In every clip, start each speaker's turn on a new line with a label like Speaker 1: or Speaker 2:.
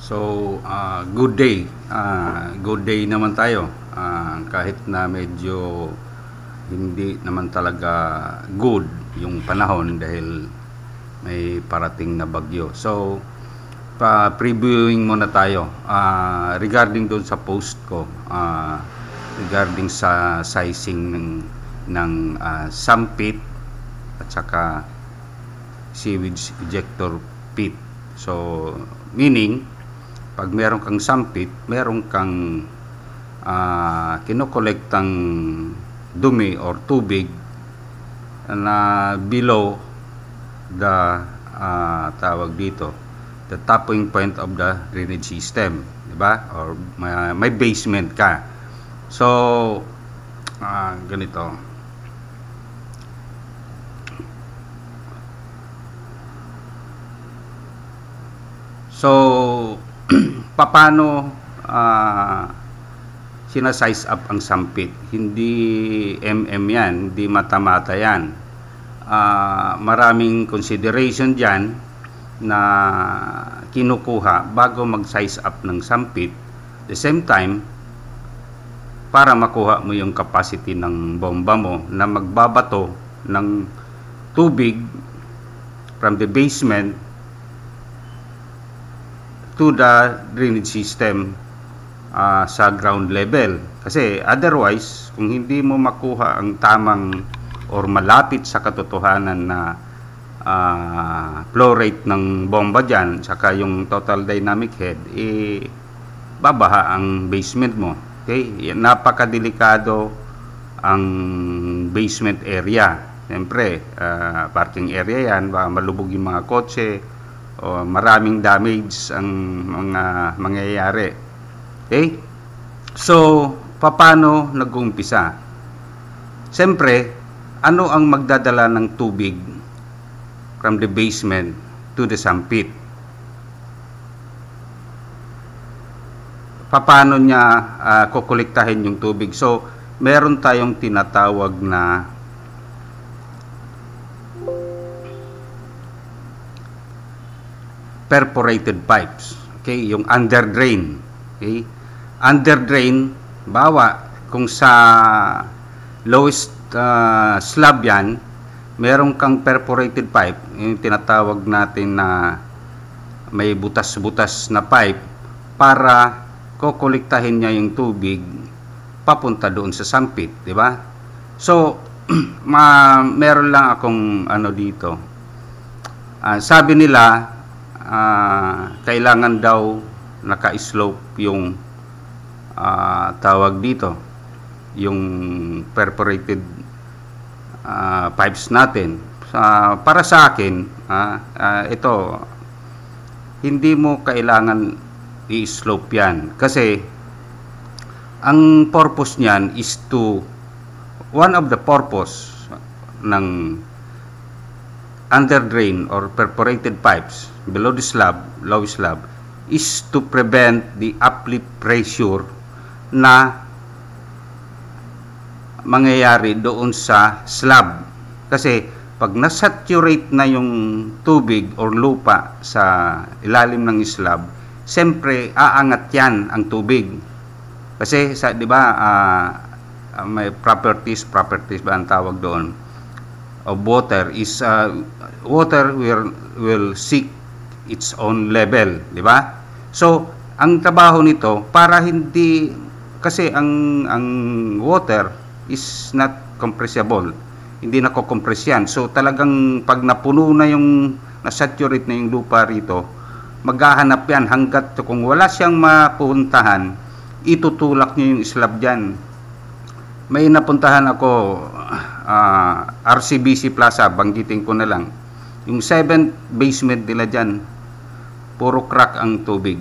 Speaker 1: So, good day. Good day naman tayo. Kahit na medyo hindi naman talaga good yung panahon dahil may parating na bagyo. So, previewing muna tayo regarding doon sa post ko, regarding sa sizing ng sandpit at saka sewage ejector pit. So, meaning, pag meron kang sandpit, meron kang kinokolektang dumi or tubig na below the tawag dito, the tapping point of the drainage system, di ba? Or may basement ka. So, ganito. So, paano sinasize up ang sandpit? Hindi yan, hindi mata-mata yan. Maraming consideration dyan na kinukuha bago mag-size up ng sandpit. At the same time, para makuha mo yung capacity ng bomba mo na magbabato ng tubig from the basement to the drainage system sa ground level. Kasi otherwise, kung hindi mo makuha ang tamang or malapit sa katotohanan na flow rate ng bomba dyan, saka yung total dynamic head, babaha ang basement mo. Okay? Napakadelikado ang basement area. Siyempre, parking area yan, malubog yung mga kotse, o maraming damage ang mga mangyayari. Okay? So, paano nag-uumpisa? Siyempre, ano ang magdadala ng tubig from the basement to the sandpit? Paano niya kukolektahin yung tubig? So, meron tayong tinatawag na perforated pipes. Okay, yung under drain. Okay? Under drain, bawa kung sa lowest slab yan, meron kang perforated pipe, yung tinatawag natin na may butas-butas na pipe para kokolektahin niya yung tubig papunta doon sa sandpit, di ba? So, meron lang akong dito. Sabi nila, kailangan daw naka-slope yung tawag dito, yung perforated pipes natin. Para sa akin, ito, hindi mo kailangan i-slope yan. Kasi, ang purpose niyan is one of the purpose ng under drain or perforated pipes below the slab, low slab, is to prevent the uplift pressure na mangyayari doon sa slab. Kasi pag nasaturate na yung tubig or lupa sa ilalim ng slab, siyempre aangat yan ang tubig. Kasi di ba may properties ba ang tawag doon of water is water will seek its own level, di ba? So, ang trabaho nito para hindi, kasi ang water is not compressible, hindi nako-compress yan. So, talagang pag napuno na yung nasaturate na yung lupa rito, maghahanap yan hanggat kung wala siyang mapuntahan, itutulak niya yung slab dyan. May napuntahan ako, RCBC Plaza, banggitin ko na lang. Yung 7th basement nila dyan, puro crack ang tubig.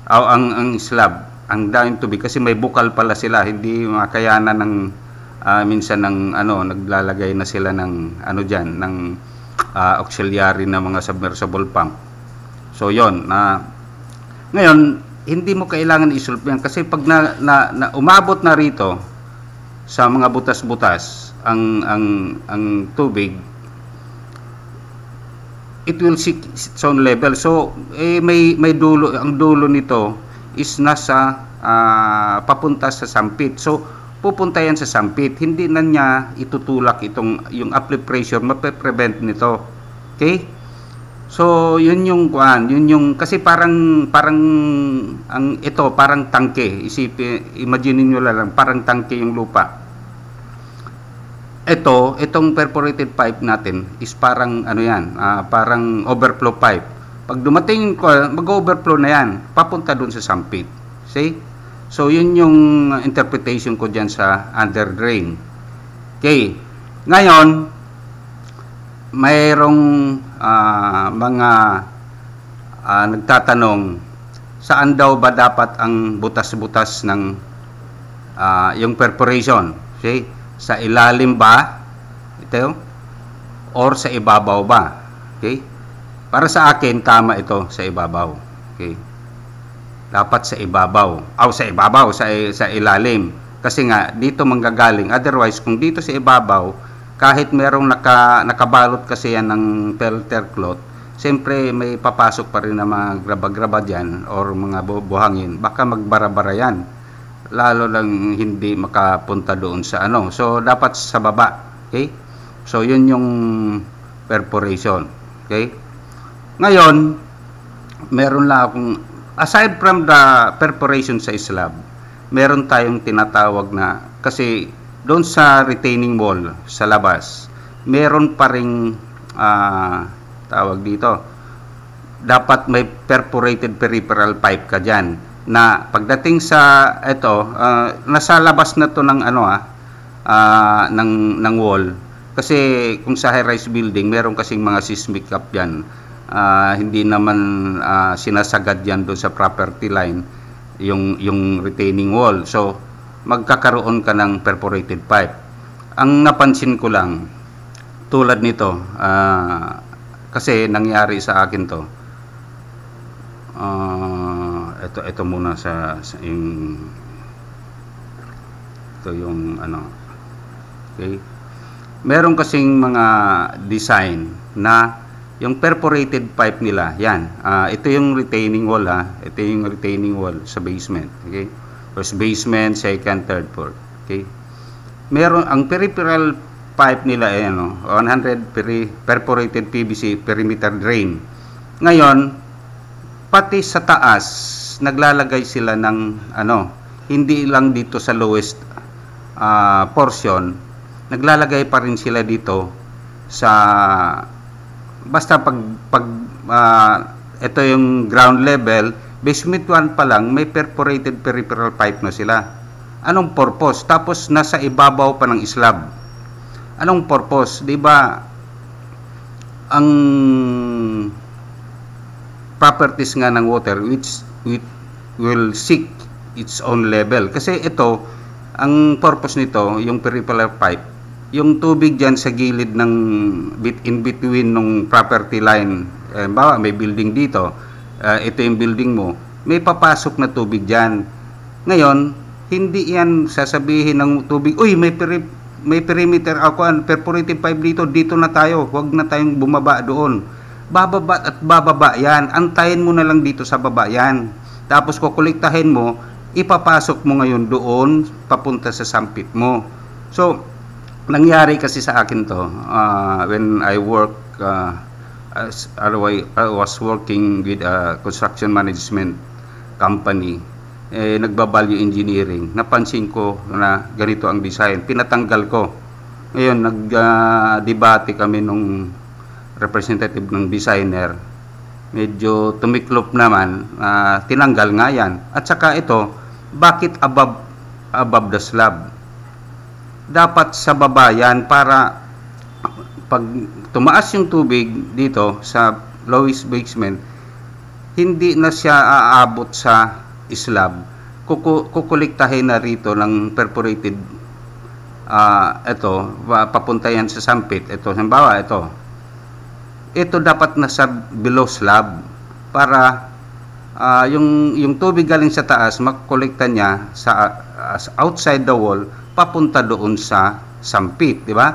Speaker 1: Ang slab, ang daming tubig. Kasi may bukal pala sila, hindi makayanan ng, minsan ng, naglalagay na sila ng, dyan, ng auxiliary na mga submersible pump. So, yon. Ngayon, hindi mo kailangan isolve yan kasi pag umabot na rito sa mga butas-butas ang tubig, it will seek its own level. So may dulo, ang dulo nito is nasa papunta sa sampit. So pupunta yan sa sampit, hindi na niya itutulak yung uplift pressure, mape-prevent nito. Okay? So yun yung kasi parang parang tangke. Imagine niyo lang, parang tangke yung lupa. Itong perforated pipe natin is parang parang overflow pipe. Pag dumating ko, mag-overflow na yan, papunta dun sa sampit. See? So yun yung interpretation ko diyan sa under drain. Okay. Ngayon, mayroong mga nagtatanong, saan daw ba dapat ang butas-butas ng yung perforation? See? Sa ilalim ba ito or sa ibabaw ba? Okay? Para sa akin tama ito sa ibabaw. Okay? Dapat sa ibabaw. Sa ilalim. Kasi nga dito manggagaling. Otherwise kung dito sa ibabaw, kahit merong nakabalot kasi yan ng pelter cloth, siyempre may papasok pa rin na mga graba-graba diyan or mga buhangin. Baka magbara-bara yan. Lalo lang hindi makapunta doon sa So dapat sa baba, okay? So yun yung perforation, okay? Ngayon, meron lang akong, aside from the perforation sa slab, meron tayong tinatawag na, kasi doon sa retaining wall sa labas, meron pa ring tawag dito, dapat may perforated peripheral pipe ka dyan, na pagdating sa nasa labas na to ng ng wall, kasi kung sa high-rise building meron kasing mga seismic cap diyan, hindi naman sinasagad yan doon sa property line yung retaining wall, so magkakaroon ka ng perforated pipe. Ang napansin ko lang tulad nito, kasi nangyari sa akin to, ito muna sa yung okay, meron kasing mga design na yung perforated pipe nila yan, ito yung retaining wall, ito yung retaining wall sa basement, okay, first basement, second, third, fourth, okay, meron ang peripheral pipe nila 100 perforated PVC perimeter drain. Ngayon pati sa taas naglalagay sila ng hindi lang dito sa lowest portion, naglalagay pa rin sila dito sa basta pag ito yung ground level, basement 1 pa lang may perforated peripheral pipe na sila. Anong purpose? Tapos nasa ibabaw pa ng slab. Anong purpose? 'Di ba ang properties nga ng water which will seek its own level. Kasi ito, ang purpose nito, yung peripheral pipe, yung tubig dyan sa gilid ng in between ng property line, bawa may building dito, ito yung building mo, may papasok na tubig dyan. Ngayon, hindi yan sasabihin ng tubig, uy, may perimeter perforated pipe dito na tayo, huwag na tayong bumaba doon. Bababa at bababa yan, antayin mo na lang dito sa baba yan. Tapos kukuliktahin mo, ipapasok mo ngayon doon, papunta sa sampit mo. So, nangyari kasi sa akin to, when I was working with a construction management company, nagba-value engineering, napansin ko na ganito ang design, pinatanggal ko. Ngayon, nag-debate kami nung representative ng designer, medyo tumiklop naman, tinanggal nga yan. At saka ito, bakit above the slab? Dapat sa baba yan para pag tumaas yung tubig dito sa lowest basement, hindi na siya aabot sa slab. Kukuliktahin na rito ng perforated papunta yan sa sampit. Ito, halimbawa, ito dapat nasa below slab para yung tubig galing sa taas makolekta niya sa outside the wall papunta doon sa sampit, di ba?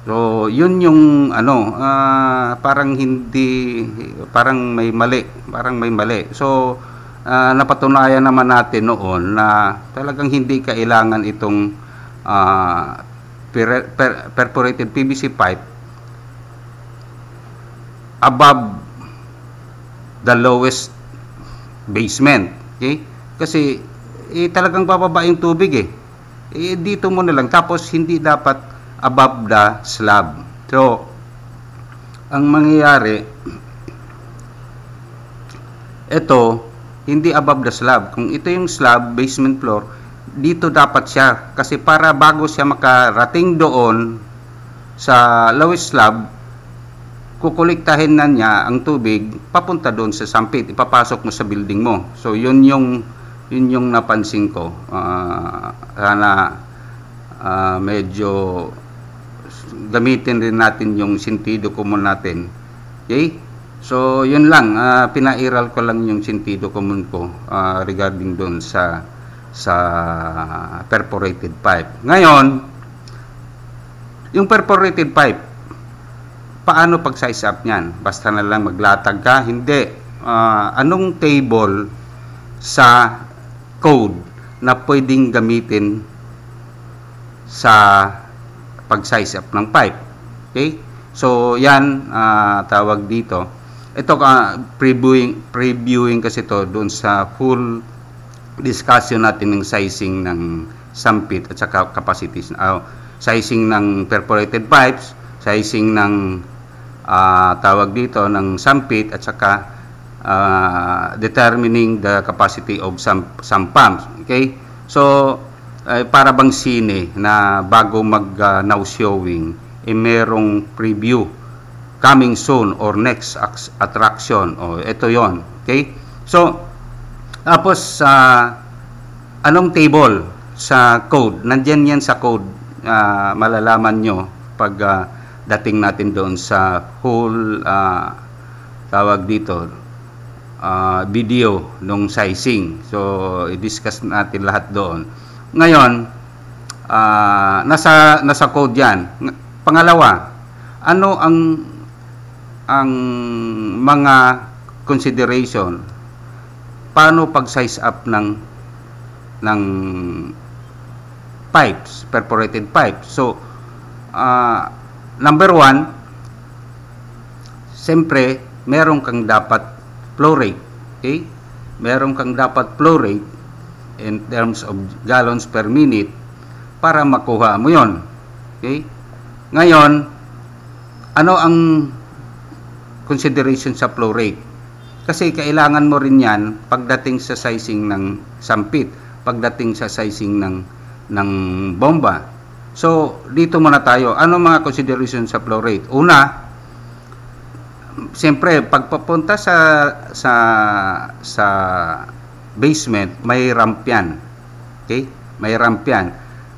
Speaker 1: So, yun yung parang may mali. So, napatunayan naman natin noon na talagang hindi kailangan itong perforated PVC pipe above the lowest basement. Okay? Kasi talagang bababa yung tubig dito mo na lang, tapos hindi dapat above the slab. So, ang mangyayari, ito, hindi above the slab. Kung ito yung slab, basement floor, dito dapat siya. Kasi para bago siya makarating doon sa lowest slab, kukolektahin na niya ang tubig papunta doon sa sampit. Ipapasok mo sa building mo. So, yun yung napansin ko. Sana medyo gamitin rin natin yung sentido commun natin. Okay? So, yun lang. Pinairal ko lang yung sentido commun ko regarding doon sa perforated pipe. Ngayon, yung perforated pipe, paano pag-size up niyan? Basta na lang maglatag ka? Hindi. Anong table sa code na pwedeng gamitin sa pag-size up ng pipe? Okay? So, yan, tawag dito. Ito, previewing kasi to doon sa full discussion natin ng sizing ng sampit at saka capacities. Sizing ng perforated pipes, sizing ng tawag dito ng sampit at saka determining the capacity of some pumps. Okay? So, para bang sine na bago mag now showing, merong preview coming soon or next attraction. Ito yon. Okay? So, tapos anong table sa code? Nandiyan yan sa code. Malalaman nyo pag dating natin doon sa whole tawag dito video nung sizing. So, i-discuss natin lahat doon. Ngayon, nasa code yan. Pangalawa, ano ang mga consideration paano pag-size up ng pipes, perforated pipes? So, number one, siyempre, meron kang dapat flow rate. Okay? Meron kang dapat flow rate in terms of gallons per minute para makuha mo yon. Okay? Ngayon, ano ang consideration sa flow rate? Kasi kailangan mo rin yan pagdating sa sizing ng sampit, pagdating sa sizing ng bomba. So, dito muna tayo. Ano mga consideration sa flow rate? Una, siyempre, pagpapunta sa basement, may ramp yan. Okay? May ramp yan.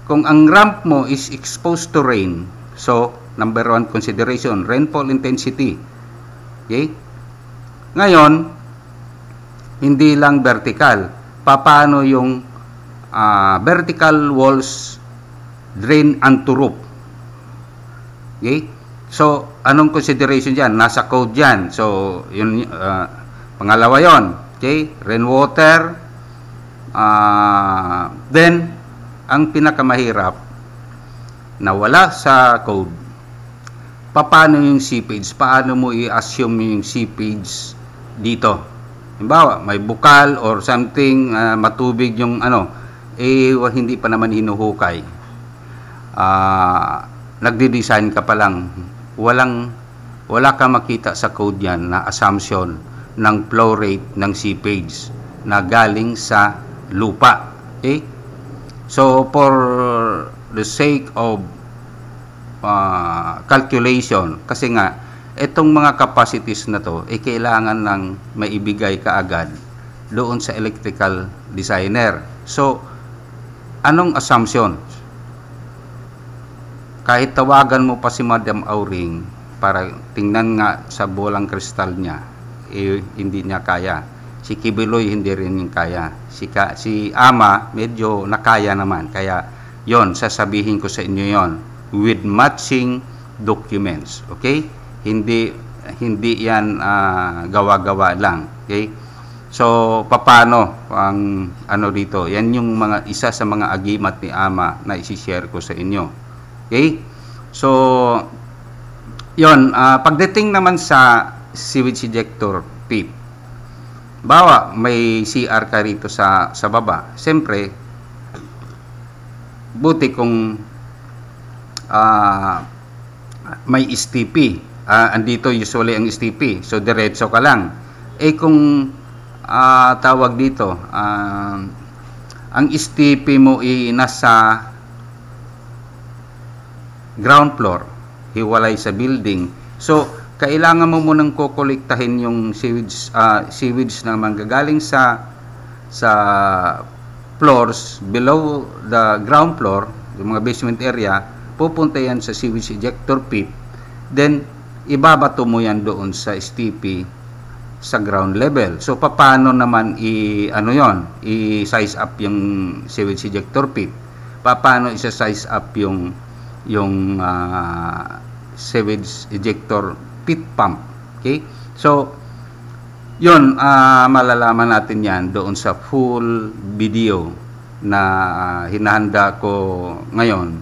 Speaker 1: Kung ang ramp mo is exposed to rain, so, number one consideration, rainfall intensity. Okay? Ngayon, hindi lang vertical. Paano yung vertical walls drain onto roof? Okay? So, anong consideration dyan? Nasa code dyan. So, yun, pangalawa yon. Okay? Rainwater. Then, ang pinakamahirap na wala sa code, paano yung seepage? Paano mo i-assume yung seepage dito? Halimbawa, may bukal or something, matubig yung hindi pa naman hinuhukay. Nagde-design ka pa lang. Wala ka makita sa code yan na assumption ng flow rate ng seepage na galing sa lupa. Okay? So, for the sake of calculation, kasi nga, itong mga capacities na to, kailangan lang maibigay kaagad doon sa electrical designer. So, anong assumption? Kahit tawagan mo pa si Madam Auring para tingnan nga sa bolang kristal niya, hindi niya kaya. Si Kibiloy hindi rin yung kaya. Si Ama medyo nakaya naman. Kaya yon, sasabihin ko sa inyo yon. With matching documents. Okay? Hindi yan gawa-gawa lang. Okay? So, paano ang ano dito? Yan yung isa sa mga agimat ni Ama na i-share ko sa inyo. Okay? So, yon, pagdating naman sa sewage ejector PIP, bawa may CR ka rito sa baba. Siyempre, buti kung may STP. Andito usually ang STP. So, diretso ka lang. Kung tawag dito, ang STP mo nasa ground floor, hiwalay sa building. So, kailangan mo munang kokolektahin yung sewage na manggagaling sa floors below the ground floor, yung mga basement area, pupunta yan sa sewage ejector PIP. Then, ibabato mo yan doon sa STP sa ground level. So, paano naman i-size up yung sewage ejector PIP? Paano i-size up yung sewage ejector pit pump? Okay? So, yun, malalaman natin yan doon sa full video na hinahanda ko ngayon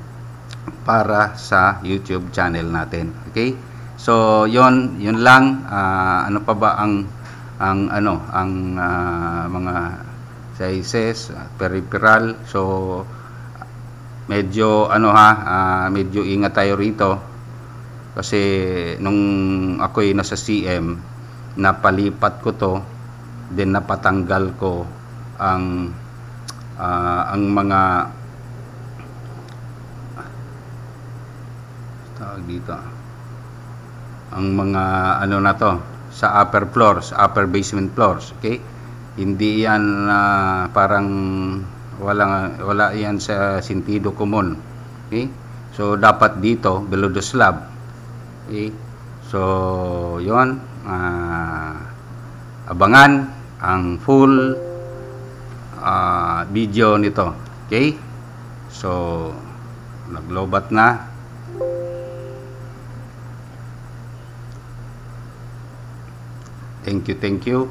Speaker 1: para sa YouTube channel natin. Okay? So, yun lang. Ano pa ba ang mga sizes, peripheral. So, medyo medyo ingat tayo rito kasi nung ako'y nasa CM, napalipat ko to, then napatanggal ko ang mga tawag dito, ang mga na to sa upper floors, upper basement floors. Okay, hindi yan parang wala yan sa sentido common. Okay, so dapat dito below the slab. Okay, so yon, abangan ang full video nito. Okay, so naglobat na. Thank you.